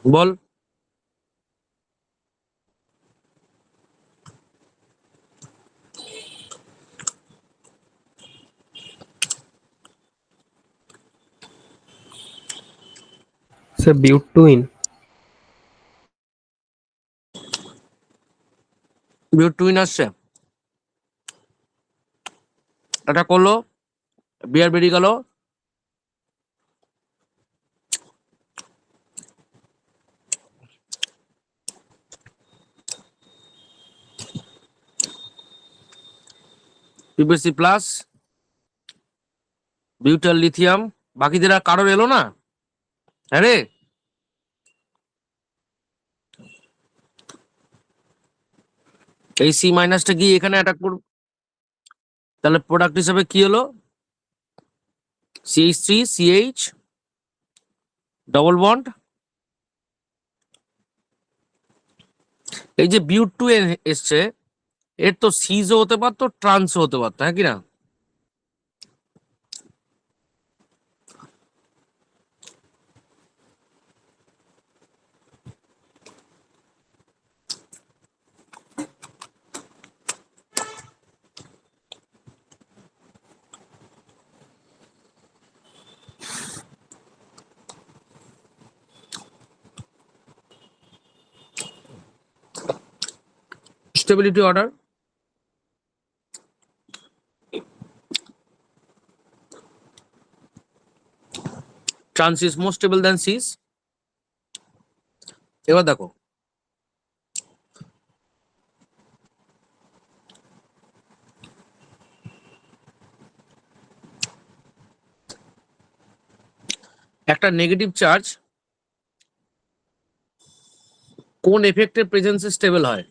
Speaker 1: বল।
Speaker 7: Sir, butene.
Speaker 1: বিউটুইন আসছে, এটা করলো, বিয়ার বেরিয়ে গেল, পিপিসি প্লাস, বিউটাল লিথিয়াম, বাকিদের আর কারোর এলো না। হ্যাঁ রে, এই সি মাইনাসটা গিয়ে এখানে অ্যাটাক করবে, তাহলে প্রোডাক্ট হিসাবে কি হলো? CH3 CH ডবল বন্ড, এই যে বিউট টু এসছে, এর তো সিজও হতে পারতো, ট্রান্সও হতে পারতো, হ্যাঁ কি না? Stability order, trans is more stable than cis. এবার দেখো, একটা নেগেটিভ চার্জ কোন এফেক্টের প্রেজেন্সে স্টেবল হয়?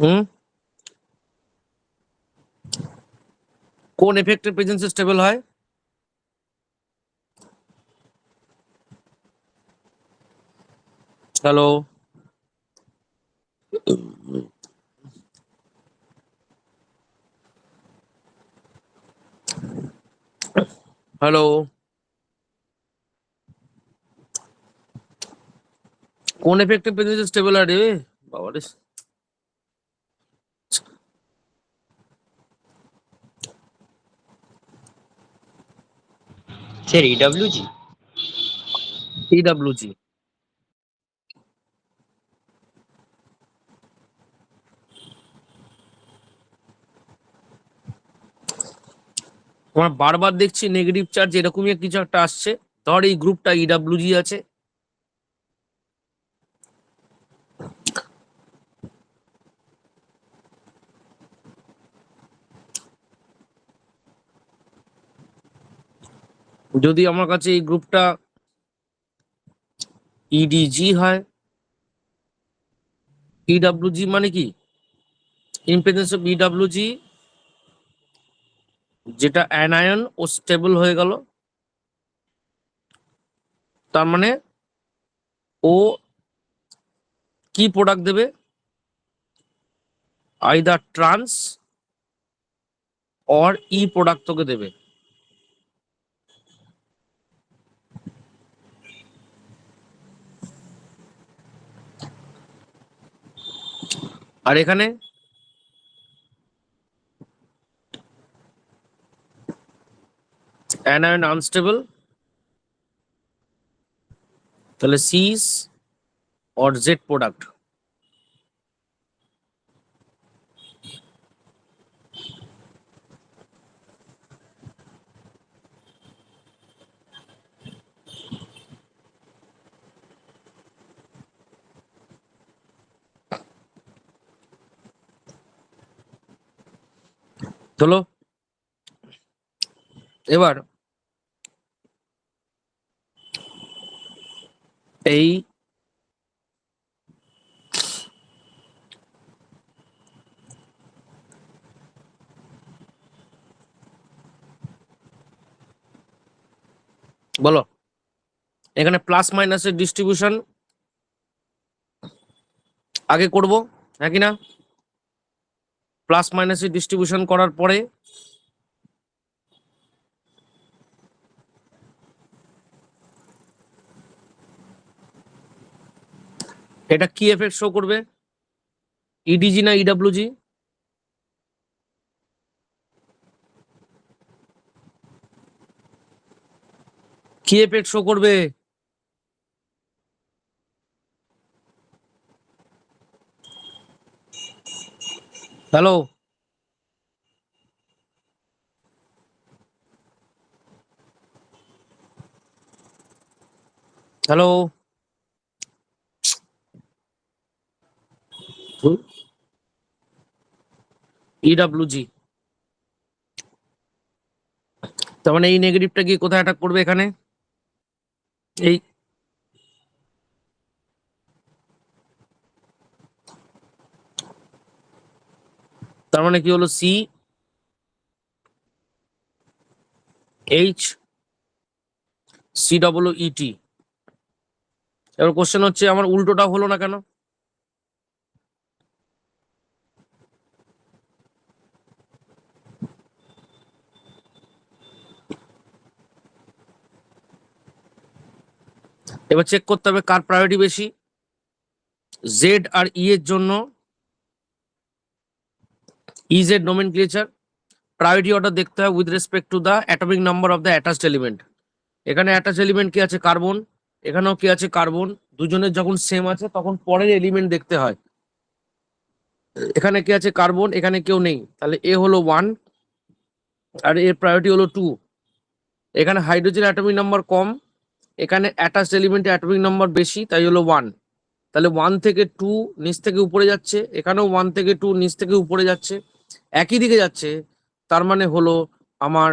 Speaker 1: হুম, কোন এফেক্টের প্রেজেন্সে স্টেবল হয়? হ্যালো, হ্যালো, কোন এফেক্টের প্রেজেন্সে স্টেবল হয় রে বাবা রে?
Speaker 5: Sir EWG.
Speaker 1: EWG। আমার বারবার দেখছি নেগেটিভ চার্জ এরকমই কিছু একটা আসছে, ধর এই গ্রুপটা EWG আছে, যদি আমার কাছে এই গ্রুপটা EDG হয়, EWG মানে কি? ইন প্রেজেন্স অফ ইডব্লিউজি যেটা অ্যানায়ন ও স্টেবল হয়ে গেল, তার মানে ও কি প্রোডাক্ট দেবে, either trans or E product তোকে দেবে। আর এখানে অ্যানায়ন আনস্টেবল, তাহলে সিস অর জেড প্রোডাক্ট। চলো এবার এই বলো এখানে প্লাস মাইনাসের ডিস্ট্রিবিউশন আগে করব, হ্যাঁ কি না? প্লাস মাইনাসের ডিস্ট্রিবিউশন করার পরে এটা কি এফেক্ট শো করবে, ইডিজি না ইডব্লিউজি? কি এফেক্ট শো করবে? Hello, hello, EWG. তার মানে এই নেগেটিভটা গিয়ে কোথায় অ্যাটাক করবে? এখানে এই তার মানে কি হলো, সি এইচ সি ডবল ইটি। এবার কোশ্চেন হচ্ছে আমার উল্টোটা হলো না কেন? এবার চেক করতে হবে কার প্রায়োরিটি বেশি। জেড আর ই এর জন্য ইজেড নোমেনক্লেচার প্রায়োরিটি অর্ডার দেখতে হয় with respect to the atomic number of the attached element. এখানে অ্যাটাচ এলিমেন্ট কি আছে? কার্বন। এখানেও কি আছে? কার্বন। দুজনের যখন সেম আছে তখন পরের এলিমেন্ট দেখতে হয়। এখানে কি আছে? কার্বন। এখানে কেউ নেই, তাহলে এ হলো 1 আর এর প্রায়োরিটি হলো 2। এখানে হাইড্রোজেন অ্যাটমিক নাম্বার কম, এখানে অ্যাটাচড এলিমেন্টের অ্যাটমিক নাম্বার বেশি, তাই হলো 1। তাহলে 1 থেকে 2 নিচ থেকে উপরে যাচ্ছে, এখানেও 1 থেকে 2 নিচ থেকে উপরে যাচ্ছে, একই দিকে যাচ্ছে, তার মানে হলো আমার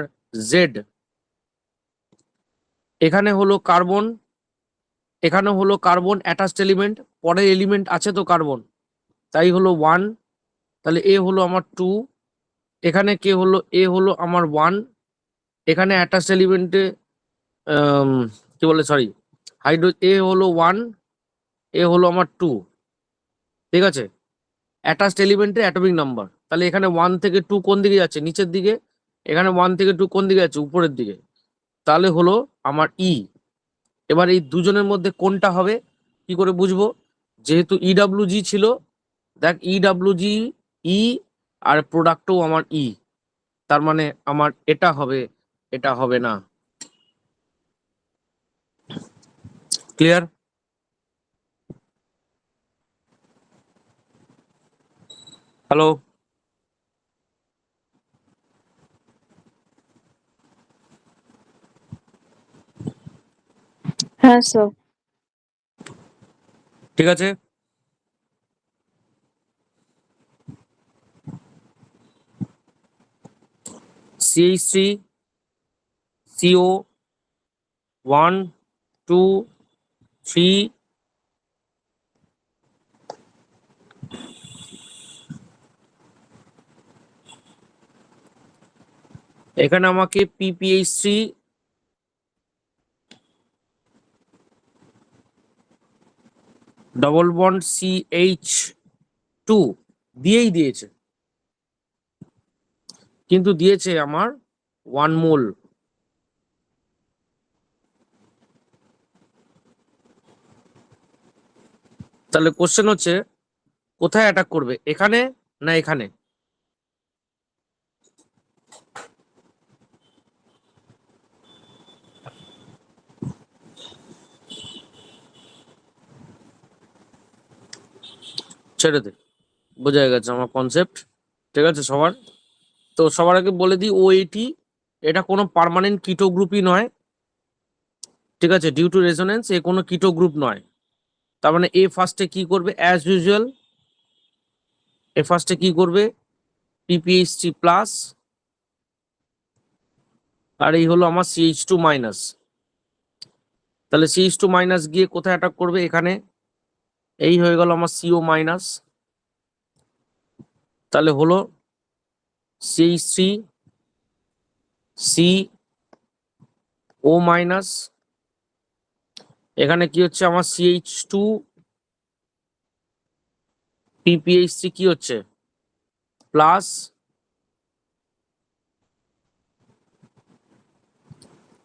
Speaker 1: জেড। এখানে হলো কার্বন, এখানে হলো কার্বন অ্যাটাচড এলিমেন্ট, পরের এলিমেন্ট আছে তো কার্বন, তাই হলো 1। তাহলে এ হলো আমার 2, এখানে কে হলো? এ হলো আমার 1। এখানে অ্যাটাচড এলিমেন্টে কি বলে, সরি, এ হলো 1, এ হলো আমার 2, ঠিক আছে? অ্যাটাচড এলিমেন্টের অ্যাটমিক নাম্বার, তাহলে এখানে 1 থেকে 2 কোন দিকে যাচ্ছে? নিচের দিকে। এখানে 1 থেকে 2 কোন দিকে যাচ্ছে? উপরের দিকে। তাহলে হলো আমার ই। এবার এই দুজনের মধ্যে কোনটা হবে কি করে বুঝবো? যেহেতু ইডব্লিউজি ছিল, দেখ ইডব্লিউজি ই আর প্রোডাক্টও আমার ই, তার মানে আমার এটা হবে, এটা হবে না। ক্লিয়ার? হ্যালো,
Speaker 4: হ্যাঁ স্যার।
Speaker 1: ঠিক আছে। CH3 CO 1 2 3 4 এখানে আমাকে PPH3 ডবল বন্ড CH2 দিয়েই দিয়েছে, কিন্তু দিয়েছে আমার 1 মোল। তাহলে কোশ্চেন হচ্ছে কোথায় অ্যাটাক করবে, এখানে না এখানে? ছেড়ে দে, বোঝা গেছে আমার কনসেপ্ট, ঠিক আছে সবার? তো সবার আগে বলে দিই, OAT এটা কোনো পার্মানেন্ট কিটো গ্রুপই নয়, ঠিক আছে? ডিউ টু রেজোনেন্স এ কোনো কিটো গ্রুপ নয়। তার মানে এ ফার্স্টে কি করবে, অ্যাজ ইউজুয়াল এ ফার্স্টে কি করবে, PPH3 প্লাস, আর এই হলো আমার CH2 মাইনাস। তাহলে CH2 মাইনাস গিয়ে কোথায় অ্যাটাক করবে, এখানে। এই হয়ে গেল আমার CO মাইনাস। তাহলে হলো CH3 CO মাইনাস, এখানে কি হচ্ছে আমার CH2 PPH3 কি হচ্ছে প্লাস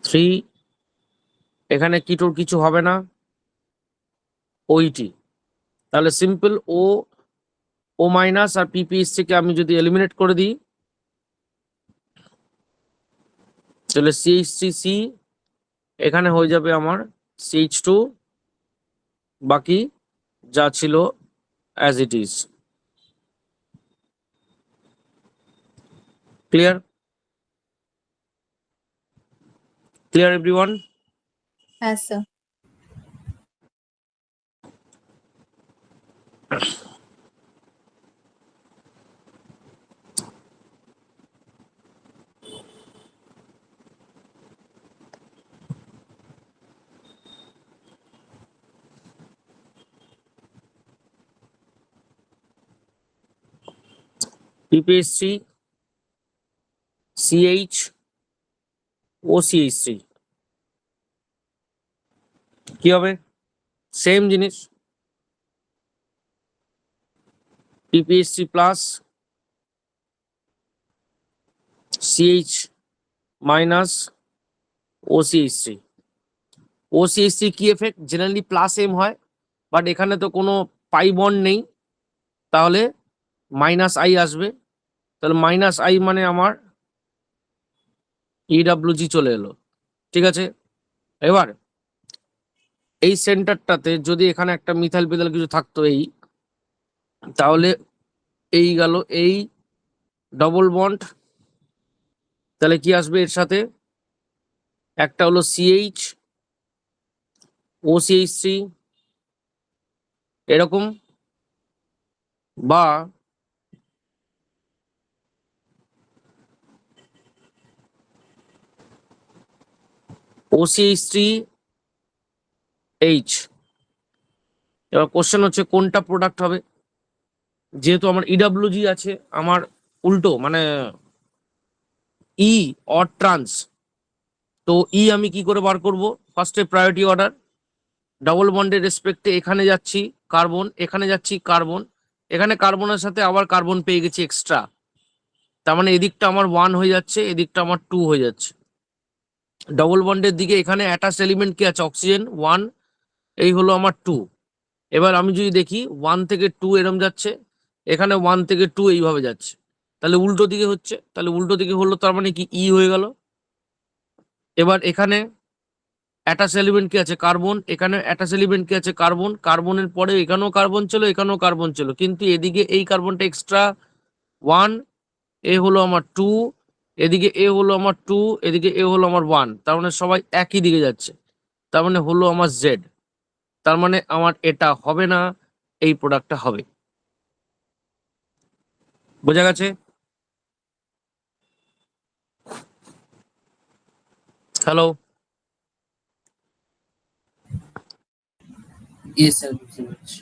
Speaker 1: 3, এখানে কিটোর কিছু হবে না, OET। তাহলে সিম্পল O মাইনাস আর PPH3 কে আমি যদি এলিমিনেট করে দিই, তাহলে CH3C এখানে হয়ে যাবে আমার CH2, বাকি যা ছিল as it is. Clear? Clear everyone?
Speaker 3: হ্যাঁ স্যার।
Speaker 1: PPH3 CH OCH3 কি হবে, সেম জিনিস, PPH3 plus CH minus OCH3। OCH3 কি এফেক্ট, জেনারেলি প্লাস M হয়, বাট এখানে তো কোনো পাই বন্ড নেই, তাহলে মাইনাস I আসবে। তাহলে মাইনাস I মানে আমার EWG চলে এলো, ঠিক আছে? এবার এই সেন্টারটাতে যদি এখানে একটা মিথাইল পেদাল কিছু থাকতো, এই, তাহলে এই গেল এই ডবল বন্ড, তাহলে কি আসবে এর সাথে, একটা হলো CH OCH3 এরকম, বা OCH3H। এবার কোশ্চেন হচ্ছে কোনটা প্রোডাক্ট হবে, যেহেতু আমার EWG আছে, আমার উল্টো মানে ই অর ট্রান্স, তো ই আমি কি করে বার করব, ফার্স্টে প্রায়োরিটি অর্ডার, ডবল বন্ডের রেসপেক্টে এখানে যাচ্ছি কার্বন, এখানে যাচ্ছি কার্বন, এখানে কার্বনের সাথে আবার কার্বন পেয়ে গেছি এক্সট্রা, তার মানে এদিকটা আমার 1 হয়ে যাচ্ছে, এদিকটা আমার 2 হয়ে যাচ্ছে। ডবল বন্ডের দিকে এখানে অ্যাটাচ এলিমেন্ট কি আছে, অক্সিজেন 1, এই হলো আমার 2। এবার আমি যদি দেখি 1 থেকে 2 এরম যাচ্ছে, এখানে 1 থেকে 2 এইভাবে যাচ্ছে, তাহলে উল্টো দিকে হচ্ছে, তাহলে উল্টো দিকে হলো, তার মানে কি ই হয়ে গেল। এবার এখানে অ্যাটাচ এলিমেন্ট কি আছে, কার্বন, এখানে অ্যাটাচ এলিমেন্ট কি আছে, কার্বন, কার্বনের পরে এখানেও কার্বন ছিল, এখানেও কার্বন ছিল, কিন্তু এদিকে এই কার্বনটা এক্সট্রা 1, এ হলো আমার 2, এদিকে এ হলো আমার 2, এদিকে এ হলো আমার 1, তার মানে সবাই একই দিকে যাচ্ছে, তার মানে হলো আমার জেড, তার মানে আমার এটা হবে না, এই প্রোডাক্টটা হবে। বোঝা গেছে? হ্যালো?
Speaker 2: ইয়েস স্যার, বুঝতে পারছি।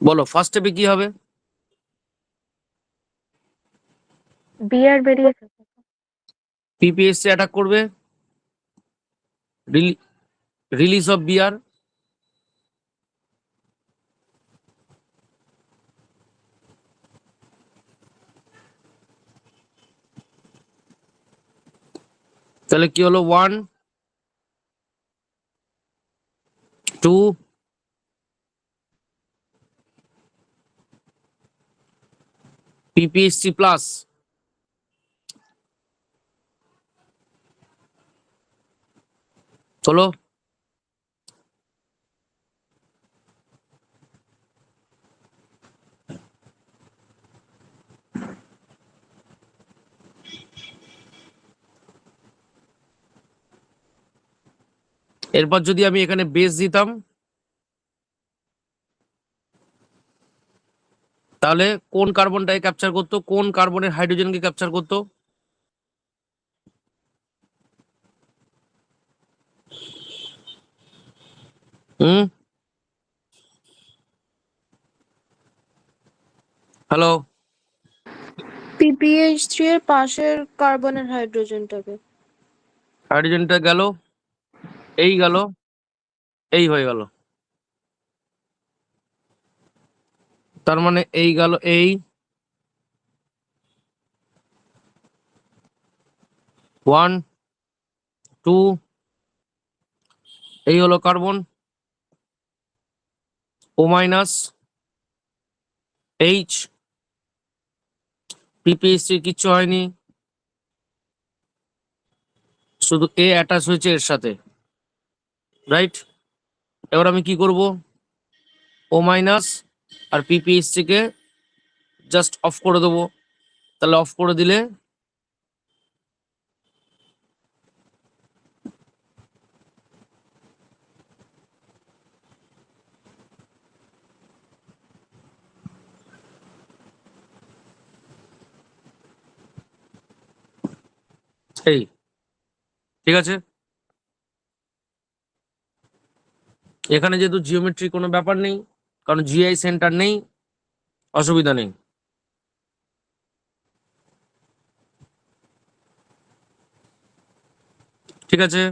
Speaker 1: বলো ফার্স্ট স্টেপে কি হবে?
Speaker 4: বিআর বেরিয়েছে।
Speaker 1: পিপিএসসি অ্যাটাক করবে, রিলিজ অফ বিআর, তাহলে কি হলো 1 2 পিপিএসসি প্লাস হলো এরপর যদি আমি এখানে বেস দিতাম তাহলে কোন কার্বনটাকে ক্যাপচার করতো, কোন কার্বনের হাইড্রোজেনকে ক্যাপচার করতো? হুম, হ্যালো,
Speaker 8: PPH3 এর পাশের কার্বনের হাইড্রোজেনটাকে।
Speaker 1: হাইড্রোজেনটা গেল, এই গেল, এই হয়ে গেল, তার মানে এই গেল, এই 1 2 এই হলো কার্বন, ও মাইনাস এইচ, পিপিএসসি কিচ্ছু হয়নি, শুধু এ অ্যাটাচ হয়েছে এর সাথে, রাইট? এবার আমি কি করব, ও মাইনাস আর পিপিএসসি কে জাস্ট অফ করে দেবো, তাহলে অফ করে দিলে এই, ঠিক আছে? এখানে যেহেতু জিওমেট্রি কোনো ব্যাপার নেই, কারণ জিআই সেন্টার নেই, অসুবিধা নেই। ঠিক আছে,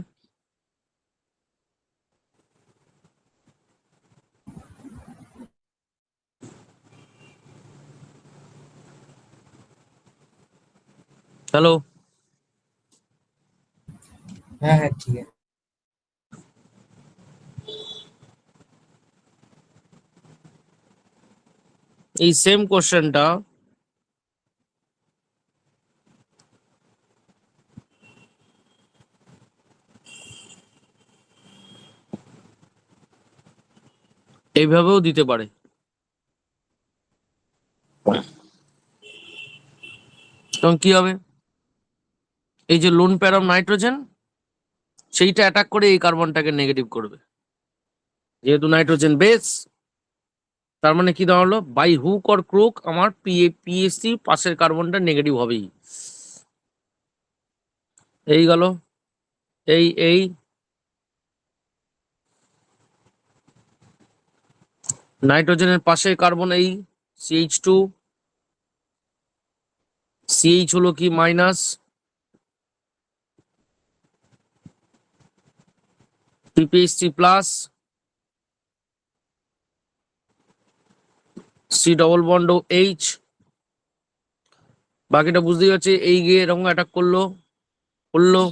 Speaker 1: হ্যালো,
Speaker 2: হ্যাঁ হ্যাঁ ঠিক আছে।
Speaker 1: এই সেম কোশ্চেনটা এইভাবেও দিতে পারে। তখন কি হবে, এই যে লোন প্যার অফ নাইট্রোজেন সেইটা অ্যাটাক করে এই কার্বনটাকে নেগেটিভ করবে, যেহেতু নাইট্রোজেন বেস, তার মানে কি দাঁড়ালো, বাই হুক অর ক্রুক আমার পিএসসি পাশের কার্বনটা নেগেটিভ হবেই। এই গেল, এই নাইট্রোজেনের পাশে কার্বন এই CH2, CH হলো কি minus, PPSC plus, C double bond H, বাকিটা বুঝতেই পারছি, এই গিয়ে এরকম অ্যাটাক করলো, করলো,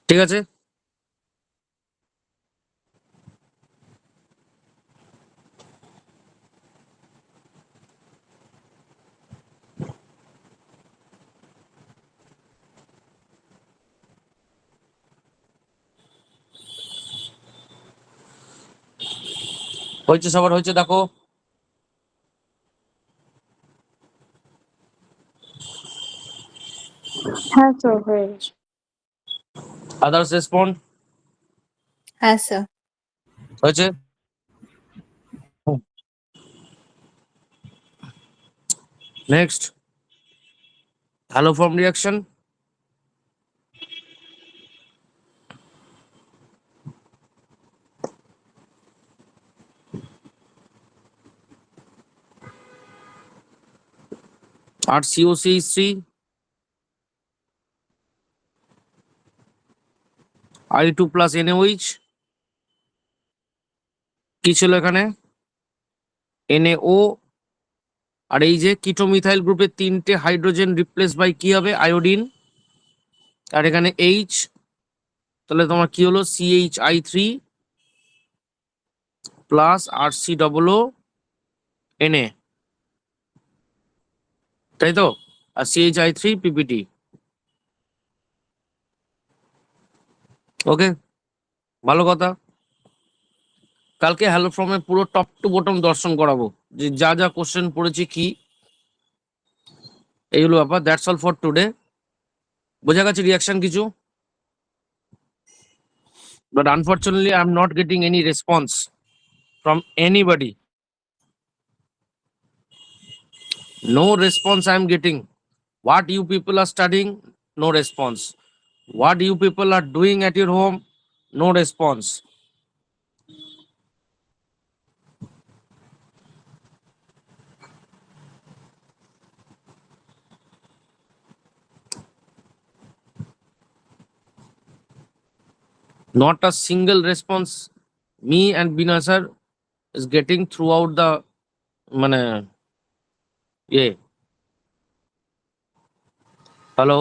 Speaker 1: ঠিক আছে? হয়েছে সবার, হয়েছে দেখো।
Speaker 8: হ্যাঁ স্যার হয়ে গেছে।
Speaker 1: আদার্স রেসপন্ড
Speaker 3: হ্যাঁ স্যার।
Speaker 1: হয়েছে। Next, haloform reaction. আর COCH3 I2 প্লাস NaOH কি ছিল এখানে? NaO। আর এই যে কিটোমিথাইল গ্রুপের 3টে হাইড্রোজেন রিপ্লেস বাই কি হবে? আয়োডিন। আর এখানে H, তাহলে তোমার কি হলো? CHI3 প্লাস RCOO Na, তাই তো? আর CHI3 PPT। ওকে, ভালো কথা। কালকে হ্যালো ফর্মে পুরো টপ টু বটম দর্শন করাবো, যে যা যা কোশ্চেন পড়েছি কি, এইগুলো ব্যাপার। That's all for today. বোঝা গেছে রিয়াকশন কিছু? But unfortunately I am not getting any response from anybody. No response I am getting. What you people are studying? No response. What you people are doing at your home? No response. Not a single response me and Bina sir is getting throughout the মানে, yeah. Hello.